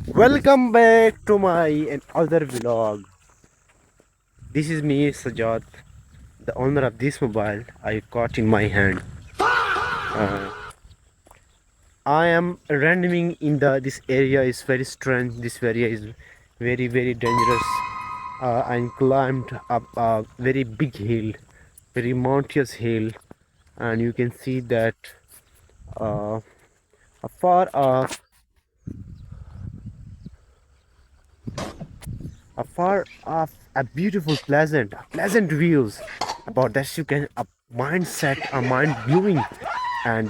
Welcome back to my another vlog. This is me, Sajad, the owner of this mobile I caught in my hand. Uh, I am randoming in this area is very strange. This area is very dangerous. I climbed up a very big hill, very mountainous hill, and you can see that uh, afar off a beautiful pleasant views. About that you can a mindset, a mind viewing, and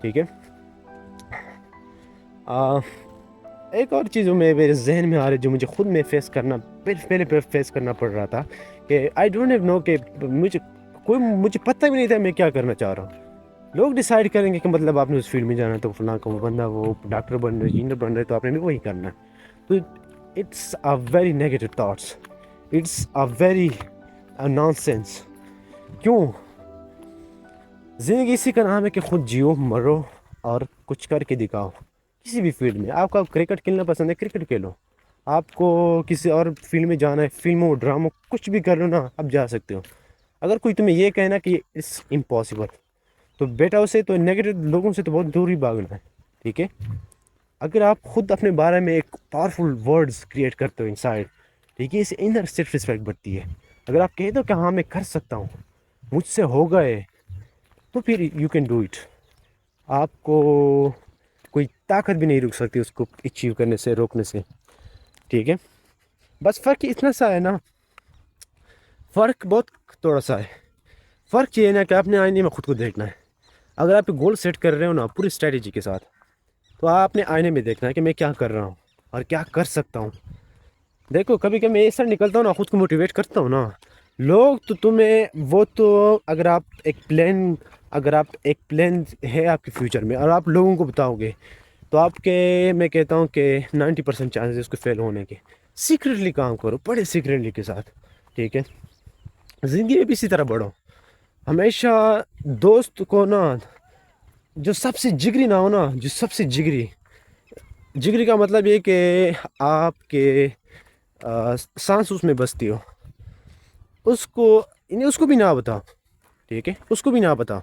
ٹھیک ہے. ایک اور چیز جو میرے ذہن میں آ رہی ہے جو مجھے خود میں پہلے فیس کرنا پڑ رہا تھا کہ آئی ڈونٹ ہیو نو کہ مجھے پتہ بھی نہیں تھا میں کیا کرنا چاہ رہا ہوں. لوگ ڈیسائیڈ کریں گے کہ مطلب آپ نے اس فیلڈ میں جانا ہے تو فلاں کا وہ بندہ وہ ڈاکٹر بن رہے انجینئر بن رہے تو آپ نے بھی وہی کرنا ہے. تو it's a very negative thoughts, it's a very nonsense. کیوں؟ زندگی اسی کا نام ہے کہ خود جیو, مرو اور کچھ کر کے دکھاؤ. کسی بھی فیلڈ میں آپ کو کرکٹ کھیلنا پسند ہے کرکٹ کھیلو, آپ کو کسی اور فیلڈ میں جانا ہے فلموں ڈراموں کچھ بھی کر لو نا آپ جا سکتے ہو. اگر کوئی تمہیں یہ کہنا کہ اٹس امپاسبل تو بیٹا اسے تو نیگیٹو لوگوں سے تو بہت دور ہی بھاگنا ہے. ٹھیک ہے, اگر آپ خود اپنے بارے میں ایک پاورفل ورڈز کریٹ کرتے ہو انسائڈ, ٹھیک ہے, اس سے انر سیلف رسپیکٹ بڑھتی ہے. اگر آپ کہہ دو کہ ہاں میں کر سکتا ہوں, مجھ سے ہو گئے, تو پھر یو کین ڈو اٹ. آپ کو کوئی طاقت بھی نہیں رک سکتی اس کو اچیو کرنے سے, روکنے سے. ٹھیک ہے, بس فرق اتنا سا ہے نا, فرق بہت تھوڑا سا ہے. فرق یہ ہے نا کہ آپ نے آئینے میں خود کو دیکھنا ہے. اگر آپ گول سیٹ کر رہے ہو نا پوری اسٹریٹجی کے ساتھ, تو آپ نے آئینے میں دیکھنا ہے کہ میں کیا کر رہا ہوں اور کیا کر سکتا ہوں. دیکھو کبھی کبھی میں ایسا نکلتا ہوں نا, خود کو موٹیویٹ کرتا ہوں نا, لوگ تو تمہیں وہ تو اگر آپ ایک پلان ہے آپ کے فیوچر میں اور آپ لوگوں کو بتاؤ گے تو آپ کے میں کہتا ہوں کہ 90% چانسز اس کو فیل ہونے کے. سیکریٹلی کام کرو, بڑے سیکریٹلی کے ساتھ. ٹھیک ہے, زندگی میں بھی اسی طرح بڑھو. ہمیشہ دوست کو نا جو سب سے جگری نہ ہو نا, جو سب سے جگری کا مطلب یہ کہ آپ کے سانس اس میں بستی ہو, اس کو بھی نہ بتاؤ. ٹھیک ہے, اس کو بھی نہ بتاؤ,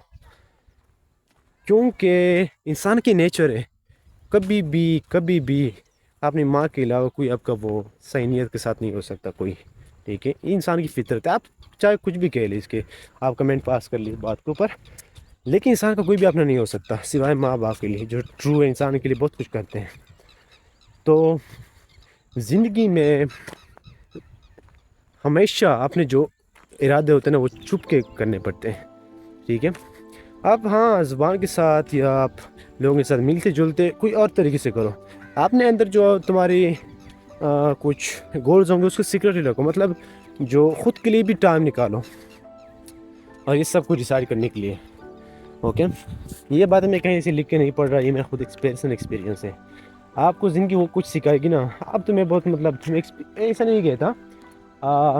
کیونکہ انسان کی نیچر ہے کبھی بھی اپنی ماں کے علاوہ کوئی آپ کا وہ صحیح نیت کے ساتھ نہیں ہو سکتا کوئی. ٹھیک ہے, یہ انسان کی فطرت ہے. آپ چاہے کچھ بھی کہہ لیں اس کے, آپ کمنٹ پاس کر لیے بات کے اوپر, لیکن انسان کا کوئی بھی اپنا نہیں ہو سکتا سوائے ماں باپ کے لیے, جو ٹرو ہے انسان کے لیے بہت کچھ کرتے ہیں. تو زندگی میں ہمیشہ اپنے جو ارادے ہوتے ہیں نا وہ چھپ کے کرنے پڑتے ہیں. ٹھیک ہے, آپ ہاں زبان کے ساتھ یا آپ لوگوں کے ساتھ ملتے جلتے کوئی اور طریقے سے کرو. آپ نے اندر جو تمہاری کچھ گولز ہوں گے اس کو سیکریٹلی رکھو, مطلب جو خود کے لیے بھی ٹائم نکالو اور یہ سب کچھ ڈیسائیڈ کرنے کے لیے. اوکے, یہ باتیں میں کہیں سے لکھ کے نہیں پڑھ رہا, یہ میرا خود ایکسپیرینس ہے. آپ کو زندگی وہ کچھ سکھائے گی نا. اب تو میں بہت مطلب ایسا نہیں کہتا,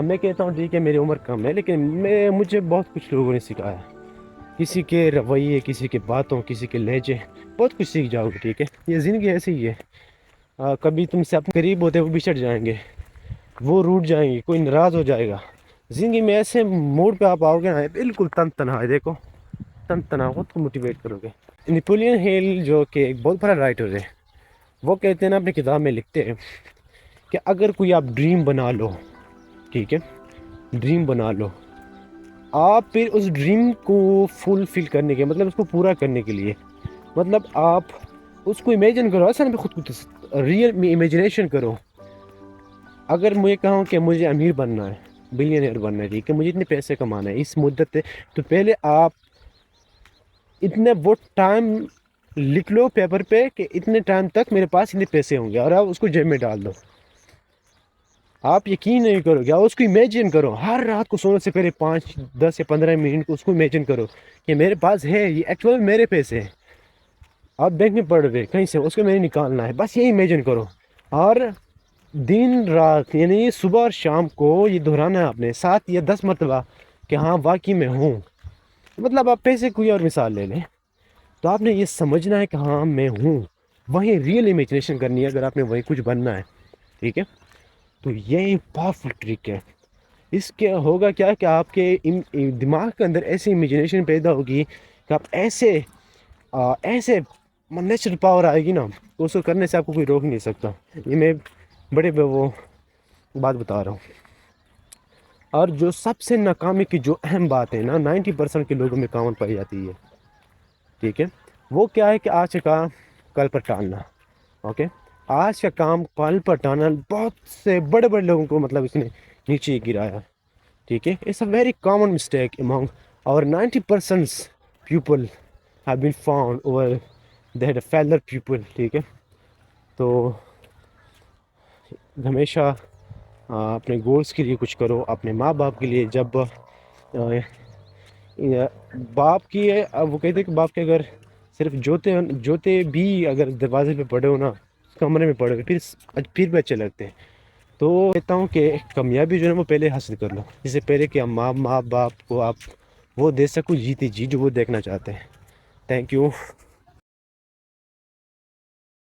میں کہتا ہوں ٹھیک ہے میری عمر کم ہے لیکن مجھے بہت کچھ لوگوں نے سکھایا. کسی کے رویے, کسی کے باتوں, کسی کے لہجے, بہت کچھ سیکھ جاؤ گے. ٹھیک ہے, یہ زندگی ایسے ہی ہے. کبھی تم سے اپنے قریب ہوتے وہ بچھڑ جائیں گے, وہ روٹھ جائیں گے, کوئی ناراض ہو جائے گا. زندگی میں ایسے موڈ پہ آپ آؤ گے نا بالکل تنہا ہے. دیکھو تنہا خود کو موٹیویٹ کرو گے. نیپولین ہل جو کہ ایک بہت بڑا رائٹر ہے, وہ کہتے ہیں نا اپنی کتاب میں لکھتے ہیں کہ اگر کوئی آپ ڈریم بنا لو, ٹھیک ہے, ڈریم بنا لو, آپ پھر اس ڈریم کو فلفل کرنے کے مطلب اس کو پورا کرنے کے لیے, مطلب آپ اس کو امیجن کرو, اصل میں خود کو ریئل میں امیجنیشن کرو. اگر مجھے کہوں کہ مجھے امیر بننا ہے, بلینئر بننا ہے, ٹھیک ہے, مجھے اتنے پیسے کمانا ہے اس مدت پہ, تو پہلے آپ اتنے وہ ٹائم لکھ لو پیپر پہ کہ اتنے ٹائم تک میرے پاس اتنے پیسے ہوں گے, اور آپ اس کو جیب میں ڈال دو. آپ یقین نہیں کرو گے, آپ اس کو امیجن کرو. ہر رات کو سونے سے پہلے 5, 10 یا 15 منٹ کو اس کو امیجن کرو کہ میرے پاس ہے یہ, ایکچوئل میرے پیسے ہیں. آپ بینک میں پڑ گئے کہیں سے, اس کو میں نے نکالنا ہے, بس یہی امیجن کرو. اور دن رات یعنی صبح اور شام کو یہ دہرانا ہے آپ نے 7 یا 10 مرتبہ کہ ہاں واقعی میں ہوں. مطلب آپ پیسے کوئی اور مثال لے لیں, تو آپ نے یہ سمجھنا ہے کہ ہاں میں ہوں, وہیں ریئل امیجنیشن کرنی ہے اگر آپ نے وہیں کچھ بننا ہے. ٹھیک ہے, تو یہ پاورفل ٹرک ہے. اس کے ہوگا کیا کہ آپ کے دماغ کے اندر ایسی امیجنیشن پیدا ہوگی کہ آپ ایسے نیچرل پاور آئے گی نا, تو اس کو کرنے سے آپ کو کوئی روک نہیں سکتا. یہ میں بڑے وہ بات بتا رہا ہوں. اور جو سب سے ناکامی کی جو اہم بات ہے نا 90% کے لوگوں میں کامن پائی جاتی ہے, ٹھیک ہے, وہ کیا ہے کہ آج کا کام کل پر ٹالنا. اوکے, آج کا کام کل پر ٹالنا بہت سے بڑے لوگوں کو مطلب اس نے نیچے گرایا. ٹھیک ہے, it's a very common mistake among اور 90% people. have been found over that fellow people. ٹھیک ہے، تو ہمیشہ اپنے گولز کے لیے کچھ کرو، اپنے ماں باپ کے لیے. جب باپ کی وہ کہتے ہیں کہ باپ کے اگر صرف جوتے بھی اگر دروازے پہ پڑے ہو نا، کمرے میں پڑے ہو، پھر بھی اچھے لگتے ہیں. تو کہتا ہوں کہ کامیابی جو ہے وہ پہلے حاصل کر لو، اس سے پہلے کہ ماں باپ کو آپ وہ دے سکو جیتی جی جو وہ دیکھنا چاہتے ہیں. Thank you.